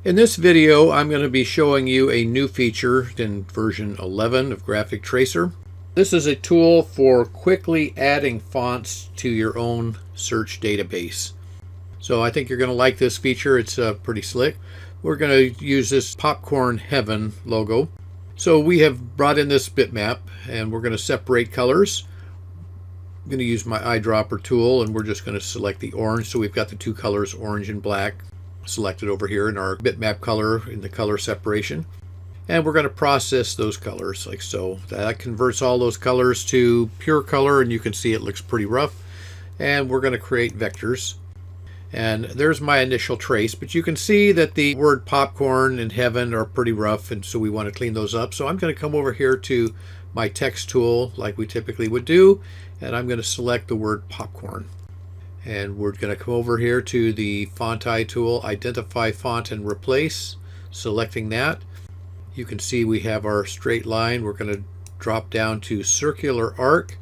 In this video, I'm going to be showing you a new feature in version 11 of Graphic Tracer. This is a tool for quickly adding fonts to your own search database. So I think you're going to like this feature. It's pretty slick. We're going to use this Popcorn Heaven logo. So we have brought in this bitmap and we're going to separate colors. I'm going to use my eyedropper tool and we're just going to select the orange. So we've got the two colors, orange and black, selected over here in our bitmap color in the color separation. And we're going to process those colors like so. That converts all those colors to pure color, and you can see it looks pretty rough. And we're going to create vectors. And there's my initial trace, but you can see that the word popcorn and heaven are pretty rough, and so we want to clean those up. So I'm going to come over here to my text tool like we typically would do, and I'm going to select the word popcorn. And we're going to come over here to the font eye tool, identify font and replace, selecting that. You can see we have our straight line. We're going to drop down to circular arc.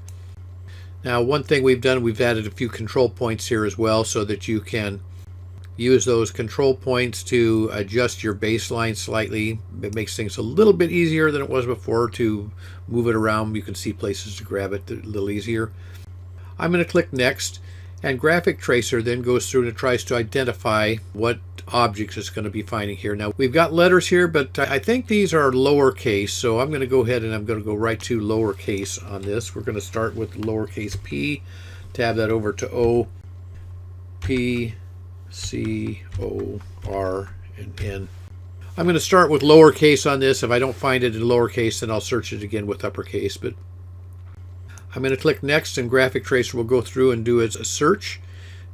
Now, one thing we've done, we've added a few control points here as well so that you can use those control points to adjust your baseline slightly. It makes things a little bit easier than it was before to move it around. You can see places to grab it a little easier. I'm going to click next. And Graphic Tracer then goes through and tries to identify what objects it's going to be finding here. Now, we've got letters here, but I think these are lowercase, so I'm going to go ahead and I'm going to go right to lowercase on this. We're going to start with lowercase p, tab that over to O, P, C, O, R, and N. I'm going to start with lowercase on this. If I don't find it in lowercase, then I'll search it again with uppercase, but I'm going to click next, and Graphic Tracer will go through and do its search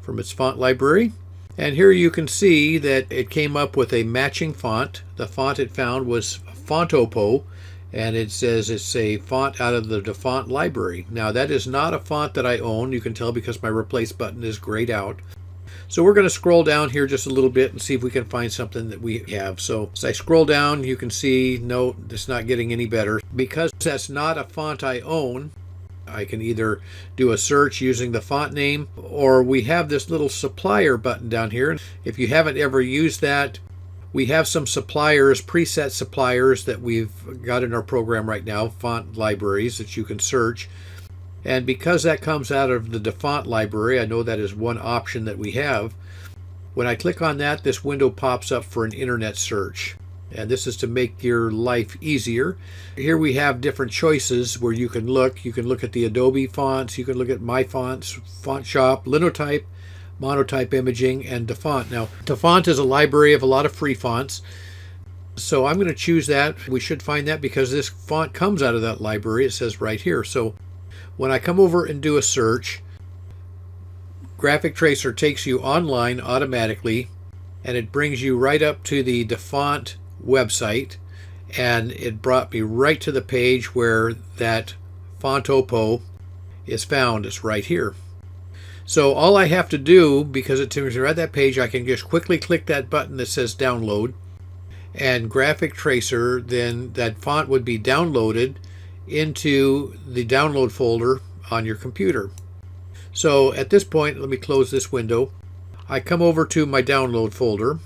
from its font library. And here you can see that it came up with a matching font. The font it found was Fontopo, and it says it's a font out of the font library. Now, that is not a font that I own. You can tell because my replace button is grayed out. So we're going to scroll down here just a little bit and see if we can find something that we have. So as I scroll down, you can see, no, it's not getting any better. Because that's not a font I own, I can either do a search using the font name, or we have this little supplier button down here. If you haven't ever used that, we have some suppliers, preset suppliers that we've got in our program right now, font libraries that you can search. And because that comes out of the font library, I know that is one option that we have. When I click on that, this window pops up for an internet search. And this is to make your life easier. Here we have different choices where you can look. You can look at the Adobe fonts. You can look at My Fonts, Font Shop, Linotype, Monotype Imaging, and DaFont. Now, DaFont is a library of a lot of free fonts. So I'm going to choose that. We should find that because this font comes out of that library. It says right here. So when I come over and do a search, Graphic Tracer takes you online automatically, and it brings you right up to the DaFont website, and it brought me right to the page where that Fontopo is found. It's right here. So all I have to do, because it takes me right to that page, I can just quickly click that button that says download, and Graphic Tracer, then that font would be downloaded into the download folder on your computer. So at this point, let me close this window. I come over to my download folder,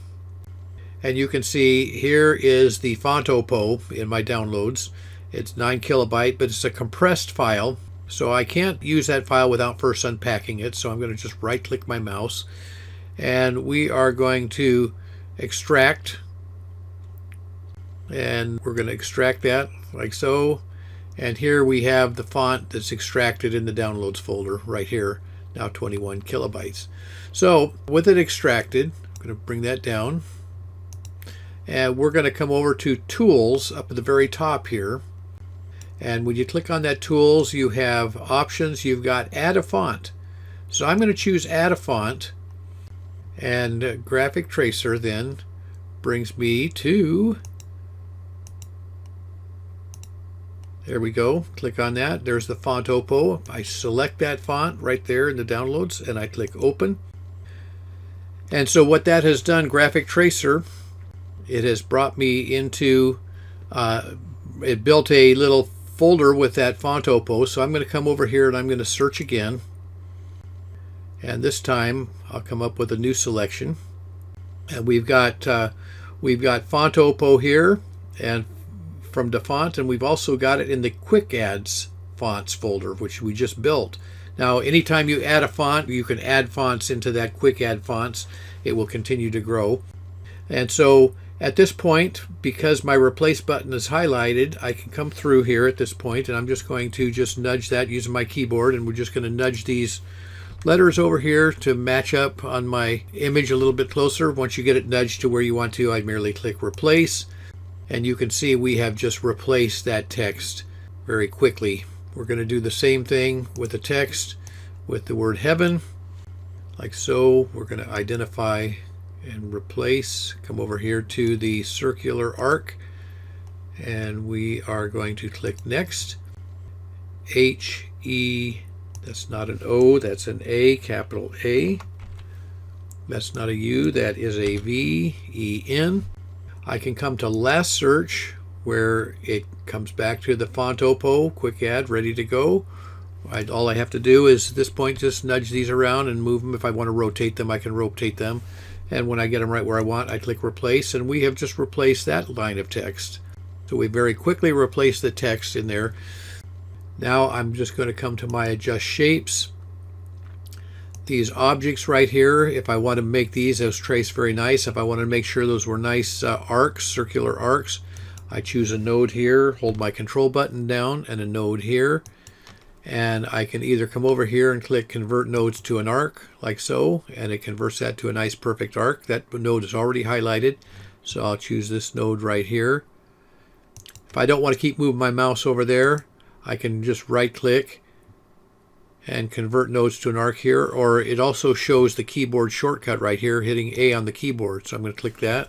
and you can see here is the Fontopo in my downloads. It's 9 kilobyte, but it's a compressed file, so I can't use that file without first unpacking it. So I'm going to just right click my mouse, and we are going to extract, and we're going to extract that like so. And here we have the font that's extracted in the downloads folder right here, now 21 kilobytes. So with it extracted, I'm going to bring that down, and we're going to come over to Tools up at the very top here. And when you click on that Tools, you have options. You've got Add a Font. So I'm going to choose Add a Font, and Graphic Tracer then brings me to, there we go. Click on that. There's the Fontopo. I select that font right there in the downloads, and I click Open. And so what that has done, Graphic Tracer, it has brought me into, it built a little folder with that Fontopo. So I'm going to come over here and I'm going to search again. And this time I'll come up with a new selection. And we've got We've got font oppo here and from DaFont, and we've also got it in the quick adds fonts folder, which we just built. Now, anytime you add a font, you can add fonts into that quick add fonts. It will continue to grow. And so at this point, because my replace button is highlighted, I can come through here at this point, and I'm just going to just nudge that using my keyboard, and we're just going to nudge these letters over here to match up on my image a little bit closer. Once you get it nudged to where you want to, I merely click replace, and you can see we have just replaced that text very quickly. We're going to do the same thing with the text with the word heaven, like so. We're going to identify and replace, come over here to the circular arc, and we are going to click next. H-E, that's not an O, that's an A, capital A. That's not a U, that is a V-E-N. I can come to last search, where it comes back to the font oppo, quick add, ready to go. All I have to do is at this point just nudge these around and move them. If I want to rotate them, I can rotate them. And when I get them right where I want, I click replace, and we have just replaced that line of text. So we very quickly replaced the text in there. Now I'm just going to come to my adjust shapes. These objects right here, if I want to make these as trace very nice, if I want to make sure those were nice arcs, circular arcs, I choose a node here, hold my control button down, and a node here. And I can either come over here and click convert nodes to an arc, like so, and it converts that to a nice perfect arc. That node is already highlighted, so I'll choose this node right here. If I don't want to keep moving my mouse over there, I can just right click and convert nodes to an arc here, or it also shows the keyboard shortcut right here, hitting A on the keyboard. So I'm going to click that,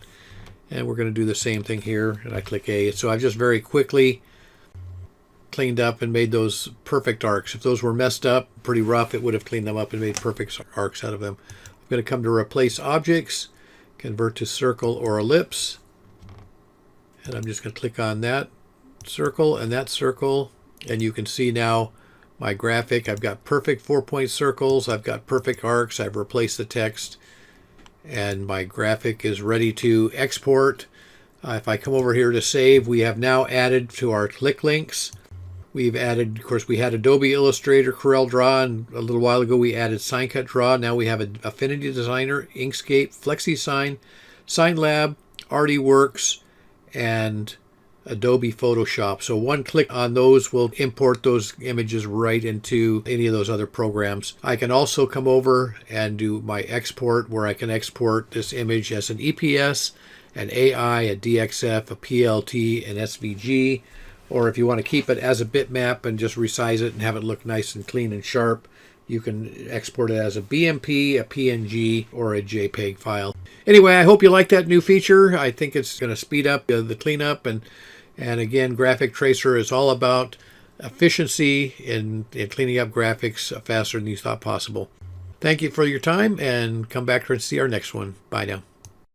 and we're going to do the same thing here, and I click A. So I've just very quickly cleaned up and made those perfect arcs. If those were messed up, pretty rough, it would have cleaned them up and made perfect arcs out of them. I'm going to come to replace objects, convert to circle or ellipse, and I'm just going to click on that circle and that circle, and you can see now my graphic. I've got perfect 4-point circles, I've got perfect arcs, I've replaced the text, and my graphic is ready to export. If I come over here to save, we have now added to our click links. We've added, of course, we had Adobe Illustrator, Corel Draw, and a little while ago we added SignCut Draw. Now we have Affinity Designer, Inkscape, FlexiSign, SignLab, ArtieWorks, and Adobe Photoshop. So one click on those will import those images right into any of those other programs. I can also come over and do my export, where I can export this image as an EPS, an AI, a DXF, a PLT, an SVG, or if you want to keep it as a bitmap and just resize it and have it look nice and clean and sharp, you can export it as a BMP, a PNG, or a JPEG file. Anyway, I hope you like that new feature. I think it's going to speed up the cleanup, and again, Graphic Tracer is all about efficiency in cleaning up graphics faster than you thought possible. Thank you for your time, and come back and see our next one. Bye now.